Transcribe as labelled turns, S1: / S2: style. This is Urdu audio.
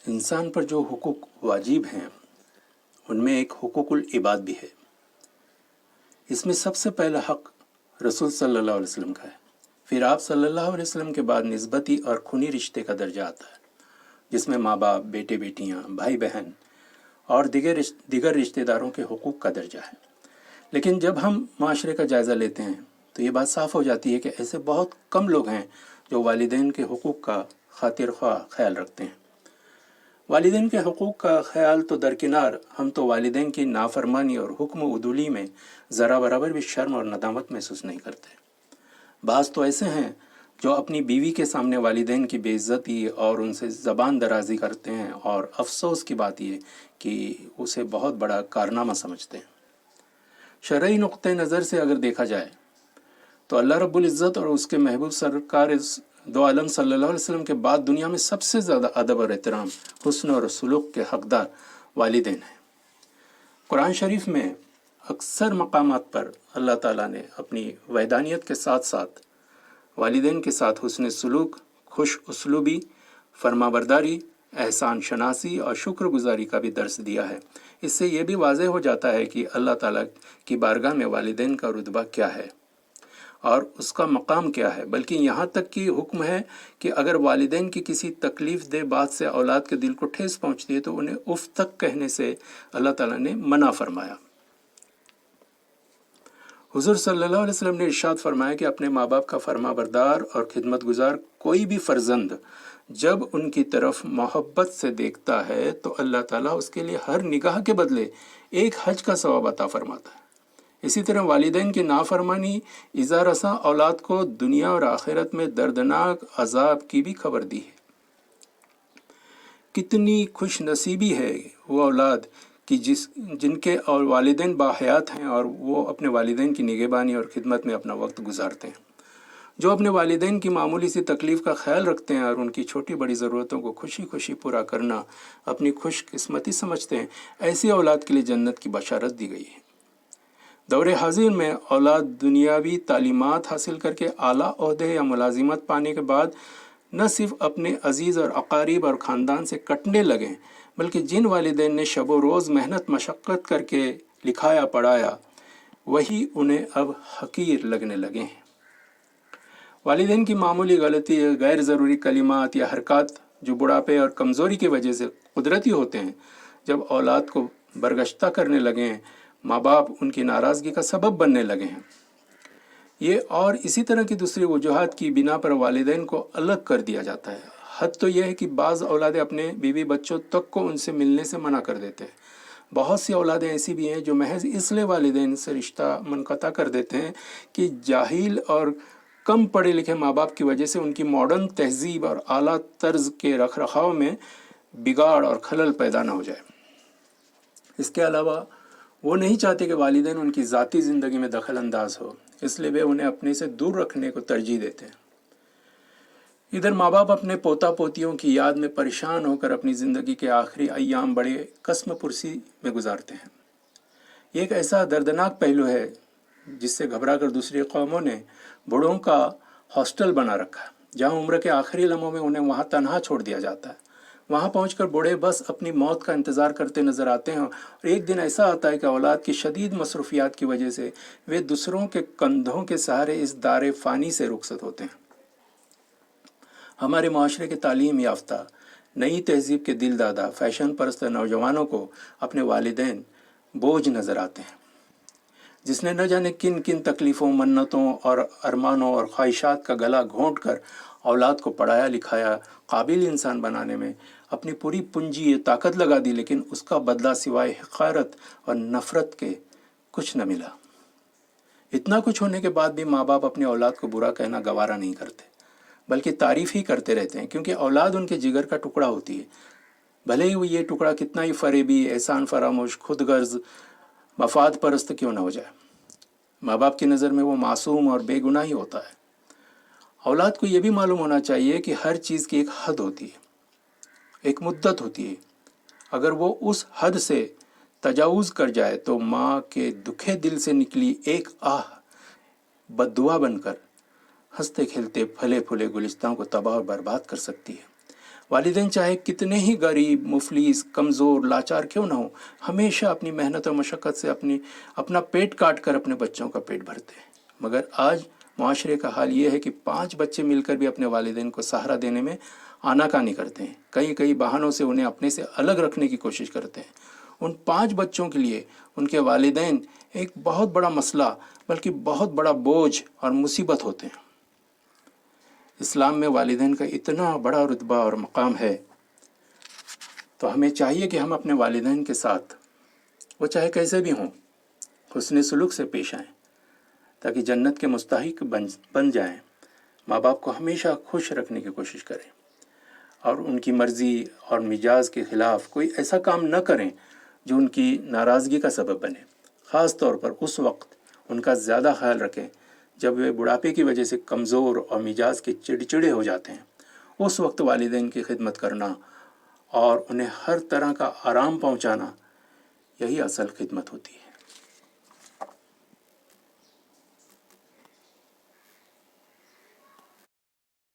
S1: انسان پر جو حقوق واجب ہیں ان میں ایک حقوق العباد بھی ہے۔ اس میں سب سے پہلا حق رسول صلی اللہ علیہ وسلم کا ہے، پھر آپ صلی اللہ علیہ وسلم کے بعد نسبتی اور خونی رشتے کا درجہ آتا ہے، جس میں ماں باپ، بیٹے بیٹیاں، بھائی بہن اور دیگر رشتہ داروں کے حقوق کا درجہ ہے۔ لیکن جب ہم معاشرے کا جائزہ لیتے ہیں تو یہ بات صاف ہو جاتی ہے کہ ایسے بہت کم لوگ ہیں جو والدین کے حقوق کا خاطر خواہ خیال رکھتے ہیں۔ والدین کے حقوق کا خیال تو درکنار، ہم تو والدین کی نافرمانی اور حکم عدولی میں ذرا برابر بھی شرم اور ندامت محسوس نہیں کرتے۔ بعض تو ایسے ہیں جو اپنی بیوی کے سامنے والدین کی بے عزتی اور ان سے زبان درازی کرتے ہیں، اور افسوس کی بات یہ کہ اسے بہت بڑا کارنامہ سمجھتے ہیں۔ شرعی نقطہ نظر سے اگر دیکھا جائے تو اللہ رب العزت اور اس کے محبوب سرکار دو عالم صلی اللہ علیہ وسلم کے بعد دنیا میں سب سے زیادہ ادب اور احترام، حسن اور سلوک کے حقدار والدین ہیں۔ قرآن شریف میں اکثر مقامات پر اللہ تعالیٰ نے اپنی وحدانیت کے ساتھ ساتھ والدین کے ساتھ حسن سلوک، خوش اسلوبی، فرما برداری، احسان شناسی اور شکر گزاری کا بھی درس دیا ہے۔ اس سے یہ بھی واضح ہو جاتا ہے کہ اللہ تعالیٰ کی بارگاہ میں والدین کا رتبہ کیا ہے اور اس کا مقام کیا ہے، بلکہ یہاں تک کہ حکم ہے کہ اگر والدین کی کسی تکلیف دہ بات سے اولاد کے دل کو ٹھیس پہنچتی ہے تو انہیں اف تک کہنے سے اللہ تعالیٰ نے منع فرمایا۔ حضور صلی اللہ علیہ وسلم نے ارشاد فرمایا کہ اپنے ماں باپ کا فرما بردار اور خدمت گزار کوئی بھی فرزند جب ان کی طرف محبت سے دیکھتا ہے تو اللہ تعالیٰ اس کے لیے ہر نگاہ کے بدلے ایک حج کا ثواب عطا فرماتا ہے۔ اسی طرح والدین کی نافرمانی ایذا رساں اولاد کو دنیا اور آخرت میں دردناک عذاب کی بھی خبر دی ہے۔ کتنی خوش نصیبی ہے وہ اولاد کہ جن کے والدین باحیات ہیں اور وہ اپنے والدین کی نگہبانی اور خدمت میں اپنا وقت گزارتے ہیں، جو اپنے والدین کی معمولی سی تکلیف کا خیال رکھتے ہیں اور ان کی چھوٹی بڑی ضرورتوں کو خوشی خوشی پورا کرنا اپنی خوش قسمتی سمجھتے ہیں۔ ایسی اولاد کے لیے جنت کی بشارت دی گئی ہے۔ دور حاضر میں اولاد دنیاوی تعلیمات حاصل کر کے اعلیٰ عہدے یا ملازمت پانے کے بعد نہ صرف اپنے عزیز اور اقارب اور خاندان سے کٹنے لگے، بلکہ جن والدین نے شب و روز محنت مشقت کر کے لکھایا پڑھایا وہی انہیں اب حقیر لگنے لگے ہیں۔ والدین کی معمولی غلطی، غیر ضروری کلمات یا حرکات جو بڑھاپے اور کمزوری کی وجہ سے قدرتی ہوتے ہیں، جب اولاد کو برگشتہ کرنے لگے ہیں، ماں باپ ان کی ناراضگی کا سبب بننے لگے ہیں۔ یہ اور اسی طرح کی دوسری وجوہات کی بنا پر والدین کو الگ کر دیا جاتا ہے۔ حد تو یہ ہے کہ بعض اولادیں اپنے بیوی بچوں تک کو ان سے ملنے سے منع کر دیتے ہیں۔ بہت سی اولادیں ایسی بھی ہیں جو محض اس لیے والدین سے رشتہ منقطع کر دیتے ہیں کہ جاہل اور کم پڑھے لکھے ماں باپ کی وجہ سے ان کی ماڈرن تہذیب اور اعلیٰ طرز کے رکھ رکھاؤ میں بگاڑ اور خلل پیدا نہ ہو جائے۔ اس کے علاوہ وہ نہیں چاہتے کہ والدین ان کی ذاتی زندگی میں دخل انداز ہو، اس لیے وہ انہیں اپنے سے دور رکھنے کو ترجیح دیتے ہیں۔ ادھر ماں باپ اپنے پوتا پوتیوں کی یاد میں پریشان ہو کر اپنی زندگی کے آخری ایام بڑے قسم پرسی میں گزارتے ہیں۔ یہ ایک ایسا دردناک پہلو ہے جس سے گھبرا کر دوسری قوموں نے بوڑھوں کا ہاسٹل بنا رکھا ہے، جہاں عمر کے آخری لمحوں میں انہیں وہاں تنہا چھوڑ دیا جاتا ہے۔ وہاں پہنچ کر بوڑھے بس اپنی موت کا انتظار کرتے نظر آتے ہیں، اور ایک دن ایسا آتا ہے کہ اولاد کی شدید مصروفیات کی وجہ سے وہ دوسروں کے کندھوں کے سہارے اس دار فانی سے رخصت ہوتے ہیں۔ ہمارے معاشرے کے تعلیم یافتہ، نئی تہذیب کے دل دادا، فیشن پرست نوجوانوں کو اپنے والدین بوجھ نظر آتے ہیں، جس نے نہ جانے کن کن تکلیفوں، منتوں اور ارمانوں اور خواہشات کا گلا گھونٹ کر اولاد کو پڑھایا لکھایا، قابل انسان بنانے میں اپنی پوری پنجی طاقت لگا دی، لیکن اس کا بدلہ سوائے حقارت اور نفرت کے کچھ نہ ملا۔ اتنا کچھ ہونے کے بعد بھی ماں باپ اپنی اولاد کو برا کہنا گوارا نہیں کرتے، بلکہ تعریف ہی کرتے رہتے ہیں، کیونکہ اولاد ان کے جگر کا ٹکڑا ہوتی ہے، بھلے ہی وہ یہ ٹکڑا کتنا ہی فریبی، احسان فراموش، خود غرض، مفاد پرست کیوں نہ ہو جائے۔ ماں باپ کی نظر میں وہ معصوم اور بے گناہ ہی ہوتا ہے۔ اولاد کو یہ بھی معلوم ہونا چاہیے کہ ہر چیز کی ایک حد ہوتی ہے، ایک مدت ہوتی ہے۔ اگر وہ اس حد سے تجاوز کر جائے تو ماں کے دکھے دل سے نکلی ایک آہ بد دعا بن کر ہنستے کھیلتے پھلے پھولے گلستان کو تباہ اور برباد کر سکتی ہے۔ والدین چاہے کتنے ہی غریب، مفلس، کمزور، لاچار کیوں نہ ہوں، ہمیشہ اپنی محنت اور مشقت سے اپنا پیٹ کاٹ کر اپنے بچوں کا پیٹ بھرتے ہیں۔ مگر آج معاشرے کا حال یہ ہے کہ 5 بچے مل کر بھی اپنے والدین کو سہارا دینے میں آناکانی کرتے ہیں، کئی بہانوں سے انہیں اپنے سے الگ رکھنے کی کوشش کرتے ہیں۔ ان 5 بچوں کے لیے ان کے والدین ایک بہت بڑا مسئلہ بلکہ بہت بڑا بوجھ اور مصیبت ہوتے ہیں۔ اسلام میں والدین کا اتنا بڑا رتبہ اور مقام ہے، تو ہمیں چاہیے کہ ہم اپنے والدین کے ساتھ، وہ چاہے کیسے بھی ہوں، حسن سلوک سے پیش آئیں تاکہ جنت کے مستحق بن جائیں۔ ماں باپ کو ہمیشہ خوش رکھنے کی کوشش کریں اور ان کی مرضی اور مزاج کے خلاف کوئی ایسا کام نہ کریں جو ان کی ناراضگی کا سبب بنے۔ خاص طور پر اس وقت ان کا زیادہ خیال رکھیں جب وہ بڑھاپے کی وجہ سے کمزور اور مزاج کے چڑچڑے ہو جاتے ہیں۔ اس وقت والدین کی خدمت کرنا اور انہیں ہر طرح کا آرام پہنچانا، یہی اصل خدمت ہوتی ہے۔